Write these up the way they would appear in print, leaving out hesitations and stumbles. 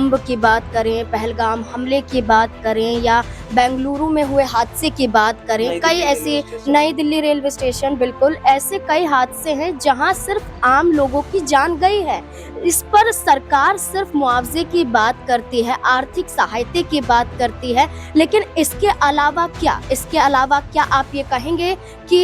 महाकुंभ की बात करें, पहलगाम हमले की बात करें या बेंगलुरु में हुए हादसे की बात करें, कई ऐसे नई दिल्ली रेलवे स्टेशन, बिल्कुल ऐसे कई हादसे हैं जहां सिर्फ आम लोगों की जान गई है। इस पर सरकार सिर्फ मुआवजे की बात करती है, आर्थिक सहायता की बात करती है, लेकिन इसके अलावा क्या आप ये कहेंगे कि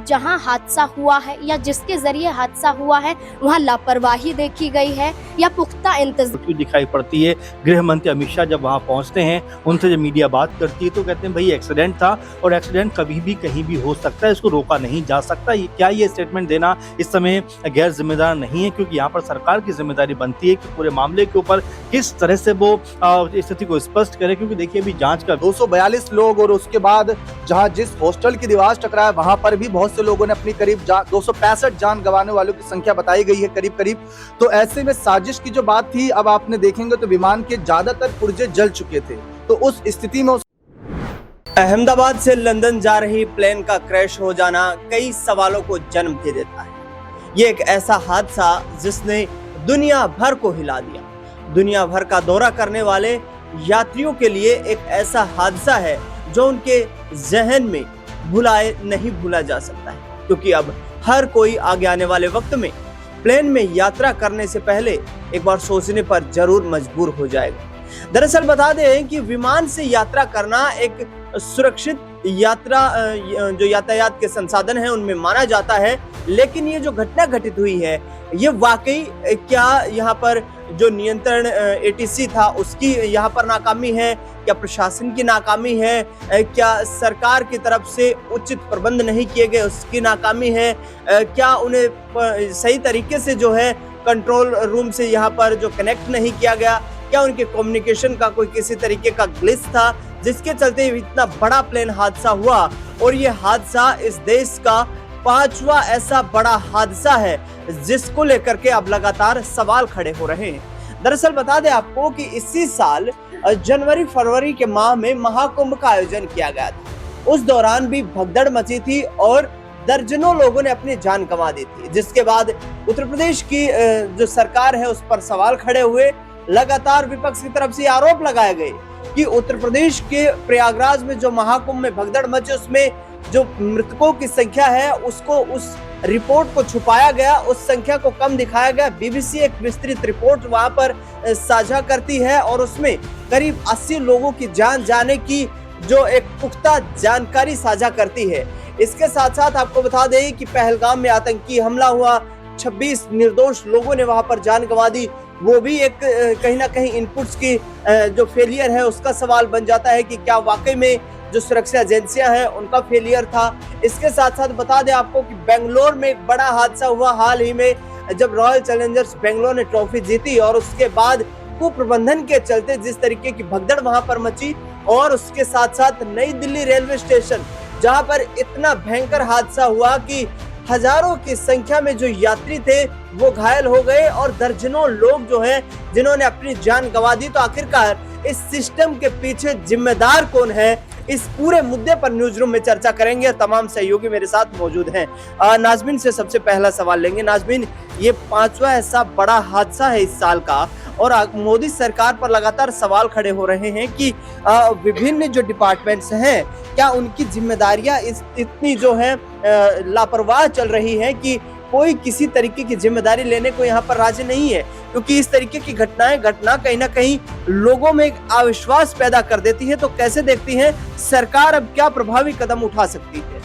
जहां हादसा हुआ है या जिसके जरिए हादसा हुआ है वहां लापरवाही देखी गई है या पुख्ता इंतजाम दिखाई पड़ती है? गृह मंत्री अमित शाह जब वहां पहुंचते हैं, उनसे जब मीडिया बात करती है तो कहते हैं भाई एक्सीडेंट था और एक्सीडेंट कभी भी कहीं भी हो सकता है, इसको रोका नहीं जा सकता। क्या ये स्टेटमेंट देना इस समय गैर जिम्मेदार नहीं है? क्योंकि यहाँ पर सरकार की जिम्मेदारी बनती है कि पूरे मामले के ऊपर किस तरह से वो स्थिति को स्पष्ट करे, क्योंकि देखिए अभी जांच का 242 लोग और उसके बाद जहां जिस हॉस्टल की दीवार टकराया वहां पर भी बहुत से लोगों ने अपनी करीब 265 जान गंवाने वालों की संख्या बताई गई है करीब। तो ऐसे में साजिश की जो बात थी, अब आपने देखेंगे तो विमान के ज्यादातर पुर्जे जल चुके थे। तो उस स्थिति में अहमदाबाद से लंदन जा रही प्लेन का क्रैश हो जाना कई सवालों को जन्म दे देता है। ये एक ऐसा हादसा जिसने दुनिया भर को हिला दिया। दुनिया भर का दौरा करने वाले यात्रियों के लिए एक ऐसा हादसा है जो उनके जहन में नहीं भूला जा सकता है, क्योंकि अब हर कोई आगे आने वाले वक्त में प्लेन में यात्रा करने से पहले एक बार सोचने पर जरूर मजबूर हो जाएगा। दरअसल बता दें कि विमान से यात्रा करना एक सुरक्षित यात्रा जो यातायात के संसाधन है उनमें माना जाता है, लेकिन ये जो घटना घटित हुई है ये वाकई क्या यहाँ पर जो नियंत्रण एटीसी था उसकी यहाँ पर नाकामी है, क्या प्रशासन की नाकामी है, क्या सरकार की तरफ से उचित प्रबंध नहीं किए गए उसकी नाकामी है, क्या उन्हें सही तरीके से जो है कंट्रोल रूम से यहाँ पर जो कनेक्ट नहीं किया गया, क्या उनके कम्युनिकेशन का कोई किसी तरीके का ग्लिच था जिसके चलते इतना बड़ा प्लेन हादसा हुआ। और ये हादसा इस देश का 5वां ऐसा बड़ा हादसा है जिसको लेकर के अब लगातार सवाल खड़े हो रहे हैं। दरअसल बता दें आपको कि इसी साल जनवरी फरवरी के माह में महाकुंभ का आयोजन किया गया था। उस दौरान भी भगदड़ मची थी और दर्जनों लोगों ने अपनी जान गंवा दी थी, जिसके बाद उत्तर प्रदेश की जो सरकार है उस पर सवाल खड़े हुए। लगातार विपक्ष की तरफ से आरोप लगाए गए कि उत्तर प्रदेश के प्रयागराज में जो महाकुंभ में भगदड़ मची उसमें जो मृतकों की संख्या है उसको, उस रिपोर्ट को छुपाया गया, उस संख्या को कम दिखाया गया। बीबीसी एक विस्तृत रिपोर्ट वहां पर साझा करती है और उसमें करीब 80 लोगों की जान जाने की जो एक पुख्ता जानकारी साझा करती है। इसके साथ साथ आपको बता दें कि पहलगाम में आतंकी हमला हुआ, 26 निर्दोष लोगों ने वहां पर जान गंवा दी। वो भी एक कहीं ना कहीं इनपुट्स की जो फेलियर है उसका सवाल बन जाता है कि क्या वाकई में जो सुरक्षा एजेंसियां हैं उनका फेलियर था। इसके साथ साथ बता दें आपको कि बेंगलोर में एक बड़ा हादसा हुआ हाल ही में, जब रॉयल चैलेंजर्स बेंगलोर ने ट्रॉफी जीती और उसके बाद कुप्रबंधन के चलते जिस तरीके की भगदड़ वहां पर मची, और उसके साथ साथ नई दिल्ली रेलवे स्टेशन जहां पर इतना भयंकर हादसा हुआ कि हजारों की संख्या में जो यात्री थे वो घायल हो गए और दर्जनों लोग जो हैं जिन्होंने अपनी जान गंवा दी। तो आखिरकार इस सिस्टम के पीछे जिम्मेदार कौन है, इस पूरे मुद्दे पर न्यूज रूम में चर्चा करेंगे। तमाम सहयोगी मेरे साथ मौजूद हैं। नाजमीन से सबसे पहला सवाल लेंगे। नाजमीन, ये 5वां ऐसा बड़ा हादसा है इस साल का और मोदी सरकार पर लगातार सवाल खड़े हो रहे हैं कि विभिन्न जो डिपार्टमेंट्स हैं क्या उनकी जिम्मेदारियां इतनी जो है लापरवाह चल रही है कि कोई किसी तरीके की जिम्मेदारी लेने को यहाँ पर राजी नहीं है, क्योंकि इस तरीके की घटना कहीं ना कहीं लोगों में एक अविश्वास पैदा कर देती है। तो कैसे देखती हैं सरकार अब क्या प्रभावी कदम उठा सकती है?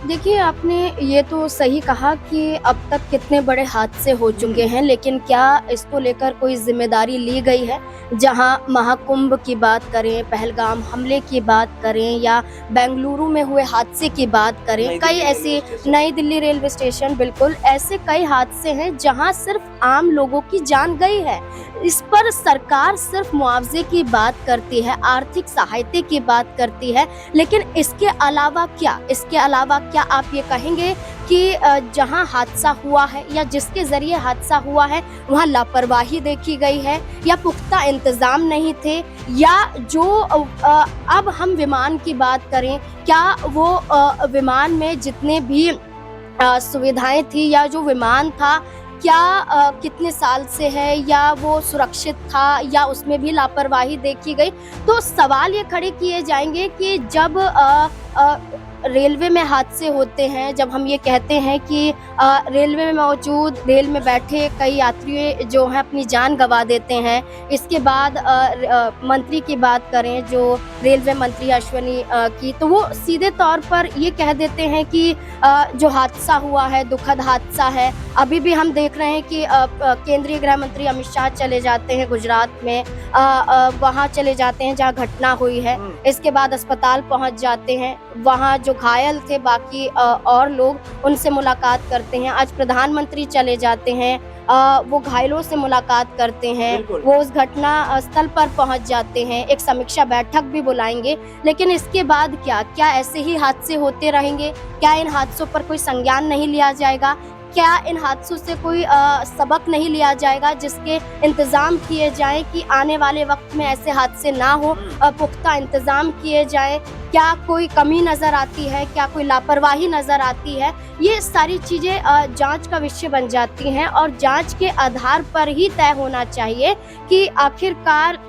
देखिए, आपने ये तो सही कहा कि अब तक कितने बड़े हादसे हो चुके हैं, लेकिन क्या इसको लेकर कोई जिम्मेदारी ली गई है? जहां महाकुंभ की बात करें, पहलगाम हमले की बात करें या बेंगलुरु में हुए हादसे की बात करें, कई ऐसे नई दिल्ली रेलवे स्टेशन, बिल्कुल ऐसे कई हादसे हैं जहां सिर्फ आम लोगों की जान गई है। इस पर सरकार सिर्फ मुआवजे की बात करती है, आर्थिक सहायता की बात करती है, लेकिन इसके अलावा क्या आप ये कहेंगे कि जहां हादसा हुआ है या जिसके जरिए हादसा हुआ है वहां लापरवाही देखी गई है या पुख्ता इंतजाम नहीं थे, या जो अब हम विमान की बात करें, क्या वो विमान में जितने भी सुविधाएं थी या जो विमान था क्या कितने साल से है, या वो सुरक्षित था, या उसमें भी लापरवाही देखी गई। तो सवाल ये खड़े किए जाएंगे कि जब रेलवे में हादसे होते हैं, जब हम ये कहते हैं कि रेलवे में मौजूद, रेल में बैठे कई यात्री जो हैं अपनी जान गंवा देते हैं। इसके बाद मंत्री की बात करें, जो रेलवे मंत्री अश्विनी की, तो वो सीधे तौर पर ये कह देते हैं कि जो हादसा हुआ है दुखद हादसा है। अभी भी हम देख रहे हैं कि केंद्रीय गृह मंत्री अमित शाह चले जाते हैं गुजरात में, वहाँ चले जाते हैं जहाँ घटना हुई है। इसके बाद अस्पताल पहुँच जाते हैं, वहाँ जो घायल थे बाकी और लोग, उनसे मुलाकात करते हैं। आज प्रधानमंत्री चले जाते हैं, वो घायलों से मुलाकात करते हैं, वो उस घटना स्थल पर पहुंच जाते हैं, एक समीक्षा बैठक भी बुलाएंगे। लेकिन इसके बाद क्या ऐसे ही हादसे होते रहेंगे? क्या इन हादसों पर कोई संज्ञान नहीं लिया जाएगा? क्या इन हादसों से कोई सबक नहीं लिया जाएगा, जिसके इंतज़ाम किए जाएं कि आने वाले वक्त में ऐसे हादसे ना हो, पुख्ता इंतज़ाम किए जाएं? क्या कोई कमी नज़र आती है, क्या कोई लापरवाही नज़र आती है? ये सारी चीज़ें जांच का विषय बन जाती हैं, और जांच के आधार पर ही तय होना चाहिए कि आखिरकार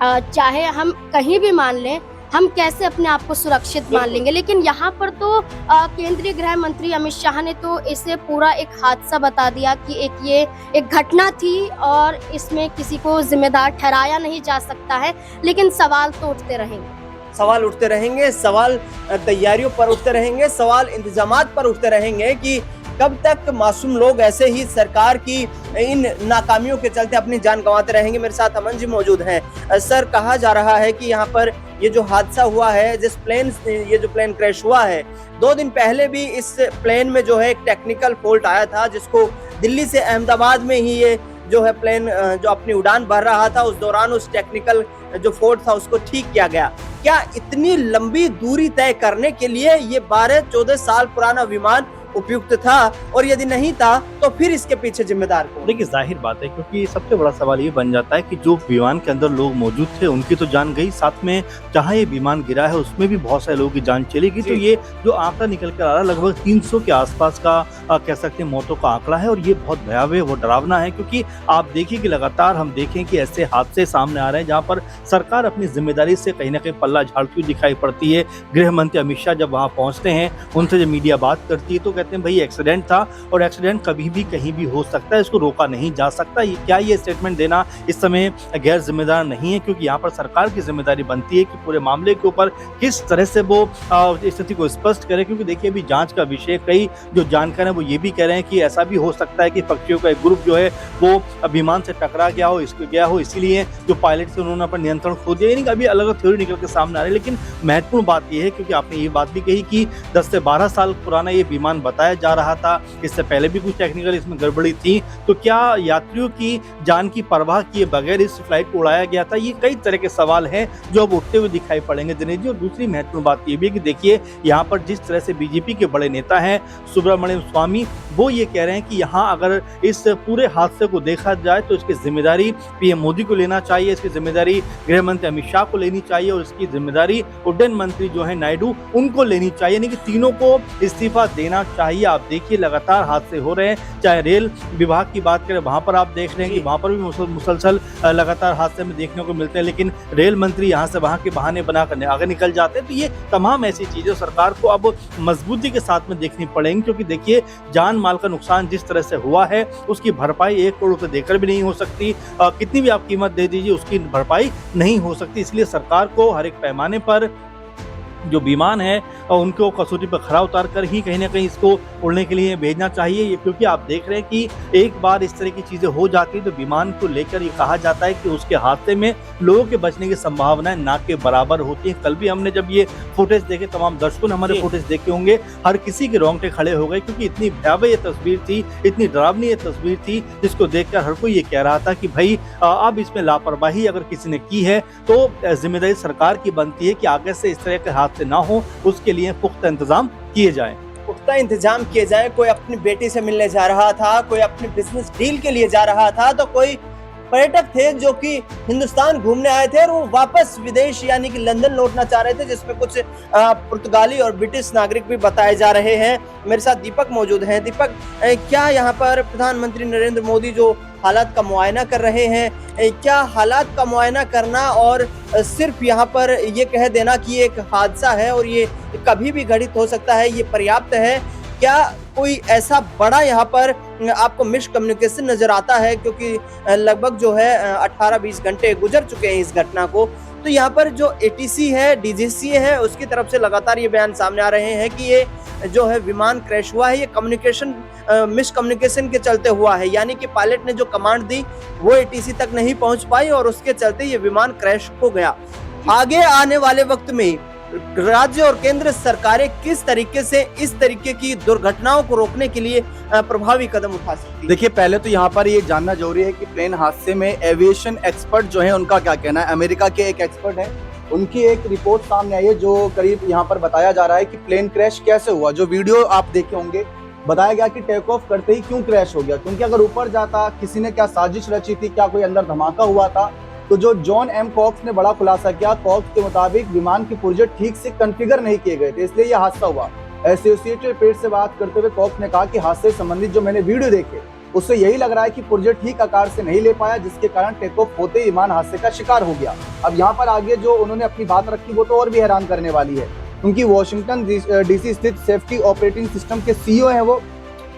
चाहे हम कहीं भी मान लें, हम कैसे अपने आप को सुरक्षित मान लेंगे। लेकिन यहाँ पर तो केंद्रीय गृह मंत्री अमित शाह ने तो इसे पूरा एक हादसा बता दिया कि ये एक घटना थी और इसमें किसी को जिम्मेदार ठहराया नहीं जा सकता है। लेकिन सवाल तो उठते रहेंगे, सवाल उठते रहेंगे, सवाल तैयारियों पर उठते रहेंगे, सवाल इंतजामात पर उठते रहेंगे कि कब तक मासूम लोग ऐसे ही सरकार की इन नाकामियों के चलते अपनी जान गंवाते रहेंगे। मेरे साथ अमन जी मौजूद हैं। सर, कहा जा रहा है कि यहाँ पर ये जो हादसा हुआ है, ये जो प्लेन क्रैश हुआ है, 2 दिन पहले भी इस प्लेन में जो है एक टेक्निकल फॉल्ट आया था, जिसको दिल्ली से अहमदाबाद में ही ये जो है प्लेन जो अपनी उड़ान भर रहा था, उस दौरान उस टेक्निकल जो फॉल्ट था उसको ठीक किया गया। क्या इतनी लंबी दूरी तय करने के लिए ये 12-14 साल पुराना विमान उपयुक्त था, और यदि नहीं था तो फिर इसके पीछे जिम्मेदार कौन? देखिए, जाहिर बात है, क्योंकि सबसे बड़ा सवाल ये बन जाता है कि जो विमान के अंदर लोग मौजूद थे उनकी तो जान गई, साथ में जहां ये विमान गिरा है उसमें भी बहुत सारे लोगों की जान चली गई। तो ये जो आंकड़ा निकल कर आ रहा है लगभग 300 के आसपास का कह सकते हैं मौतों का आंकड़ा है, और ये बहुत भयावह, वो डरावना है। क्योंकि आप देखिए कि लगातार हम देखें कि ऐसे हादसे सामने आ रहे हैं जहाँ पर सरकार अपनी जिम्मेदारी से कहीं ना कहीं पल्ला झाड़ती हुई दिखाई पड़ती है। गृह मंत्री अमित शाह जब वहाँ पहुँचते हैं, उनसे जब मीडिया बात करती है तो कहते हैं भाई एक्सीडेंट था, और एक्सीडेंट कभी भी कहीं भी हो सकता है, इसको रोका नहीं जा सकता। क्या ये स्टेटमेंट देना इस समय गैर जिम्मेदार नहीं है? क्योंकि यहाँ पर सरकार की जिम्मेदारी बनती है कि पूरे मामले के ऊपर किस तरह से वो स्थिति को स्पष्ट करे। क्योंकि देखिए, अभी जांच का विषय, कई जो जानकार हैं वो ये भी कह रहे हैं कि ऐसा भी हो सकता है कि पक्षियों का एक ग्रुप जो है वो विमान से टकरा गया हो, इसीलिए जो पायलट से उन्होंने अपना नियंत्रण खो दिया। यानी कि अभी अलग अलग थ्योरी निकल के सामने आ रही है। लेकिन महत्वपूर्ण बात यह है, क्योंकि आपने ये बात भी कही कि 10 से 12 साल पुराना ये विमान बताया जा रहा था, इससे पहले भी कुछ टेक्निकल इसमें गड़बड़ी थी। तो क्या यात्रियों की जान की परवाह किए बगैर इस फ्लाइट को उड़ाया गया था? ये कई तरह के सवाल हैं जो अब उठते हुए दिखाई पड़ेंगे दिनेश जी। और दूसरी महत्वपूर्ण बात ये भी है कि देखिए, यहाँ पर जिस तरह से बीजेपी के बड़े नेता हैं सुब्रमण्यम स्वामी, वो ये कह रहे हैं कि यहाँ अगर इस पूरे हादसे को देखा जाए तो इसकी जिम्मेदारी पीएम मोदी को लेना चाहिए, इसकी जिम्मेदारी गृह मंत्री अमित शाह को लेनी चाहिए, और इसकी जिम्मेदारी उड्डयन मंत्री जो है नायडू, उनको लेनी चाहिए। यानी कि तीनों को इस्तीफा देना चाहिए। आप देखिए, लगातार हादसे हो रहे हैं, चाहे रेल विभाग की बात करें, वहां पर आप देख रहे हैं कि वहां पर भी मुसलसल लगातार हादसे में देखने को मिलते हैं। लेकिन रेल मंत्री यहाँ से वहां के बहाने बनाकर आगे निकल जाते हैं। तो ये तमाम ऐसी चीजें सरकार को अब मजबूती के साथ में देखनी पड़ेंगी। क्योंकि देखिए, जान माल का नुकसान जिस तरह से हुआ है उसकी भरपाई 1 करोड़ रुपए देकर भी नहीं हो सकती। कितनी भी आप कीमत दे दीजिए उसकी भरपाई नहीं हो सकती। इसलिए सरकार को हर एक पैमाने पर जो विमान है और उनको कसौटी पर खरा उतार कर ही कहीं ना कहीं इसको उड़ने के लिए भेजना चाहिए। ये क्योंकि आप देख रहे हैं कि एक बार इस तरह की चीज़ें हो जाती है तो विमान को लेकर ये कहा जाता है कि उसके हादसे में लोगों के बचने की संभावनाएं ना के बराबर होती हैं। कल भी हमने जब ये फुटेज देखे, तमाम दर्शकों ने हमारे फुटेज देखे होंगे, हर किसी के रोंगटे खड़े हो गए, क्योंकि इतनी भयावह ये तस्वीर थी, इतनी डरावनी ये तस्वीर थी, जिसको देखकर हर कोई ये कह रहा था कि भाई अब इसमें लापरवाही अगर किसी ने की है तो जिम्मेदारी सरकार की बनती है कि आगे से इस तरह के हादसे ना हो, उसके लिए पुख्ता इंतजाम किए जाएं। पुख्ता इंतजाम किए जाए। कोई अपनी बेटी से मिलने जा रहा था, कोई अपनी बिजनेस डील के लिए जा रहा था, तो कोई पर्यटक थे जो कि हिंदुस्तान घूमने आए थे और वो वापस विदेश यानी कि लंदन लौटना चाह रहे थे, जिसमें कुछ पुर्तगाली और ब्रिटिश नागरिक भी बताए जा रहे हैं। मेरे साथ दीपक मौजूद हैं। दीपक, क्या यहाँ पर प्रधानमंत्री नरेंद्र मोदी जो हालात का मुआयना कर रहे हैं, क्या हालात का मुआयना करना और सिर्फ यहाँ पर ये कह देना कि एक हादसा है और ये कभी भी घटित हो सकता है, ये पर्याप्त है? क्या कोई ऐसा बड़ा यहाँ पर आपको मिसकम्युनिकेशन नजर आता है? क्योंकि लगभग जो है 18-20 घंटे गुजर चुके हैं इस घटना को, तो यहाँ पर जो ATC है, DGCA है, उसकी तरफ से लगातार ये बयान सामने आ रहे हैं कि ये जो है विमान क्रैश हुआ है, ये कम्युनिकेशन मिसकम्युनिकेशन के चलते हुआ है, यानी कि पायलट ने जो कमांड दी वो ATC तक नहीं पहुंच पाई और उसके चलते ये विमान क्रैश हो गया। आगे आने वाले वक्त में राज्य और केंद्र सरकारें किस तरीके से इस तरीके की दुर्घटनाओं को रोकने के लिए प्रभावी कदम उठा सकती है? देखिए, पहले तो यहाँ पर ये जानना जरूरी है कि प्लेन हादसे में एविएशन एक्सपर्ट जो है उनका क्या कहना है। अमेरिका के एक एक्सपर्ट है, उनकी एक रिपोर्ट सामने आई है जो करीब यहाँ पर बताया जा रहा है कि प्लेन क्रैश कैसे हुआ। जो वीडियो आप देखे होंगे, बताया गया कि टेक ऑफ करते ही क्यों क्रैश हो गया, क्योंकि अगर ऊपर जाता, किसी ने क्या साजिश रची थी, क्या कोई अंदर धमाका हुआ था। तो जो जॉन एम कॉक्स ने बड़ा खुलासा किया, कॉक्स के मुताबिक विमान के पुर्जे ठीक से कॉन्फ़िगर नहीं किए गए थे, इसलिए यह हादसा हुआ। एसोसिएटेड प्रेस से बात करते हुए कॉक्स ने कहा कि हादसे से संबंधित जो मैंने वीडियो देखे उससे यही लग रहा है कि पुर्जे ठीक आकार से नहीं ले पाया, जिसके कारण टेक ऑफ होते ही विमान हादसे का शिकार हो गया। अब यहाँ पर आगे जो उन्होंने अपनी बात रखी वो तो और भी हैरान करने वाली है, क्योंकि वॉशिंगटन DC स्थित सेफ्टी ऑपरेटिंग सिस्टम के CEO हैं वो,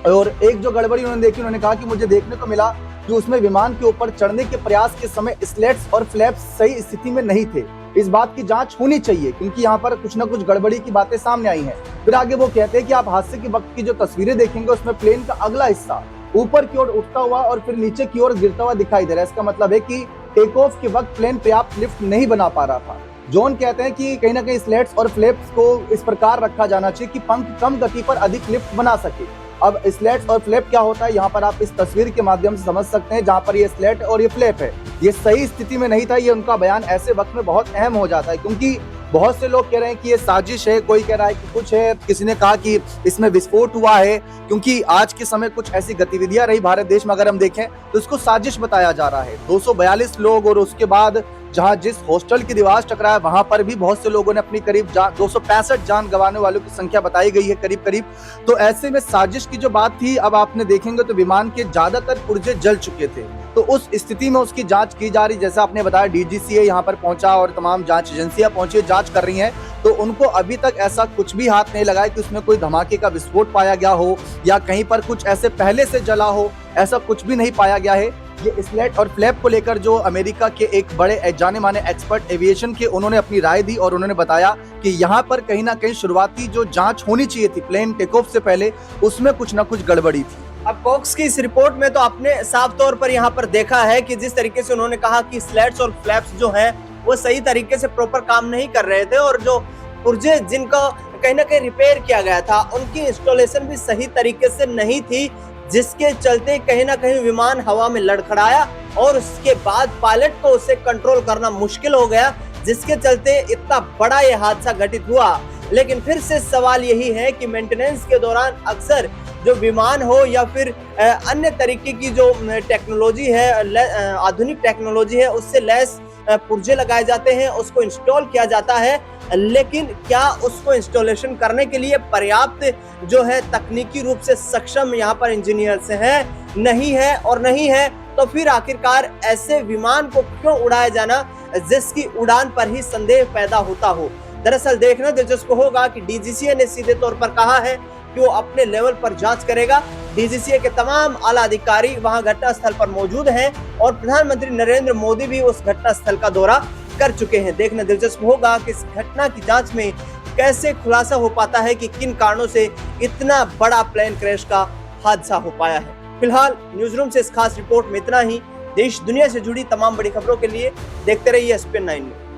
और एक जो गड़बड़ी उन्होंने देखी, उन्होंने कहा कि मुझे देखने को मिला कि उसमें विमान के ऊपर चढ़ने के प्रयास के समय स्लेट्स और फ्लैप्स सही स्थिति में नहीं थे। इस बात की जांच होनी चाहिए, क्योंकि यहाँ पर कुछ न कुछ गड़बड़ी की बातें सामने आई हैं। फिर आगे वो कहते हैं कि आप हादसे के वक्त की जो तस्वीरें देखेंगे उसमें प्लेन का अगला हिस्सा ऊपर की ओर उठता हुआ और फिर नीचे की ओर गिरता हुआ दिखाई दे रहा है। इसका मतलब है कि टेक ऑफ के वक्त प्लेन पर्याप्त लिफ्ट नहीं बना पा रहा था। जॉन कहते हैं कि कहीं ना कहीं स्लेट्स और फ्लैप्स को इस प्रकार रखा जाना चाहिए कि पंख कम गति पर अधिक लिफ्ट बना सके। अब स्लेट्स और फ्लैप क्या होता है, यहाँ पर आप इस तस्वीर के माध्यम से समझ सकते हैं। जहाँ पर ये स्लेट और ये फ्लैप है, ये सही स्थिति में नहीं था। ये उनका बयान ऐसे वक्त में बहुत अहम हो जाता है, क्योंकि बहुत से लोग कह रहे हैं कि ये साजिश है, कोई कह रहा है कि कुछ है, किसी ने कहा कि इसमें विस्फोट हुआ है, क्योंकि आज के समय कुछ ऐसी गतिविधियां रही भारत देश में। अगर हम देखें तो इसको साजिश बताया जा रहा है। 242 लोग और उसके बाद जहां जिस हॉस्टल की दीवार टकराया वहां पर भी बहुत से लोगों ने अपनी करीब 265 जान गंवाने वालों की संख्या बताई गई है करीब। तो ऐसे में साजिश की जो बात थी, अब आपने देखेंगे तो विमान के ज्यादातर पुर्जे जल चुके थे। तो उस स्थिति में उसकी जांच की जा रही, जैसा आपने बताया DGCA यहाँ पर पहुंचा और तमाम जांच एजेंसियां पहुंची, जांच कर रही हैं। तो उनको अभी तक ऐसा कुछ भी हाथ नहीं लगा है कि उसमें कोई धमाके का विस्फोट पाया गया हो या कहीं पर कुछ ऐसे पहले से जला हो, ऐसा कुछ भी नहीं पाया गया है। ये स्लेट और फ्लैप को लेकर जो अमेरिका के एक बड़े जाने माने एक्सपर्ट एविएशन के, उन्होंने अपनी राय दी और उन्होंने बताया कि यहाँ पर कहीं ना कहीं शुरुआती जो जांच होनी चाहिए थी प्लेन टेक ऑफ से पहले, उसमें कुछ ना कुछ गड़बड़ी थी। अब कॉक्स की इस रिपोर्ट में तो आपने साफ तौर पर यहाँ पर देखा है कि जिस तरीके से उन्होंने कहा कि स्लेट्स और फ्लैप्स जो हैं वो सही तरीके से प्रॉपर काम नहीं कर रहे थे, और जो पुर्जे जिनका कहीं ना कहीं रिपेयर किया गया था उनकी इंस्टॉलेशन भी सही तरीके से नहीं थी, जिसके चलते कहीं ना कहीं विमान हवा में लड़खड़ाया और उसके बाद पायलट को उसे कंट्रोल करना मुश्किल हो गया, जिसके चलते इतना बड़ा ये हादसा घटित हुआ। लेकिन फिर से सवाल यही है कि मेंटेनेंस के दौरान अक्सर जो विमान हो या फिर अन्य तरीके की जो टेक्नोलॉजी है, आधुनिक टेक्नोलॉजी है, उससे लैस पुर्जे लगाए जाते हैं, उसको इंस्टॉल किया जाता है। लेकिन क्या उसको इंस्टॉलेशन करने के लिए पर्याप्त जो है तकनीकी रूप से सक्षम यहाँ पर इंजीनियर्स हैं? नहीं है। और नहीं है तो फिर आखिरकार ऐसे विमान को क्यों उड़ाया जाना जिसकी उड़ान पर ही संदेह पैदा होता हो? दरअसल देखना दिलचस्प होगा कि DGCA ने सीधे तौर पर कहा है कि वो अपने लेवल पर जांच करेगा। DGCA के तमाम आला अधिकारी वहां घटना स्थल पर मौजूद हैं और प्रधानमंत्री नरेंद्र मोदी भी उस घटना स्थल का दौरा कर चुके हैं। देखना दिलचस्प होगा कि इस घटना की जांच में कैसे खुलासा हो पाता है कि किन कारणों से इतना बड़ा प्लेन क्रैश का हादसा हो पाया है। फिलहाल न्यूज रूम से इस खास रिपोर्ट में इतना ही। देश दुनिया से जुड़ी तमाम बड़ी खबरों के लिए देखते रहिए SPN 9 न्यूज।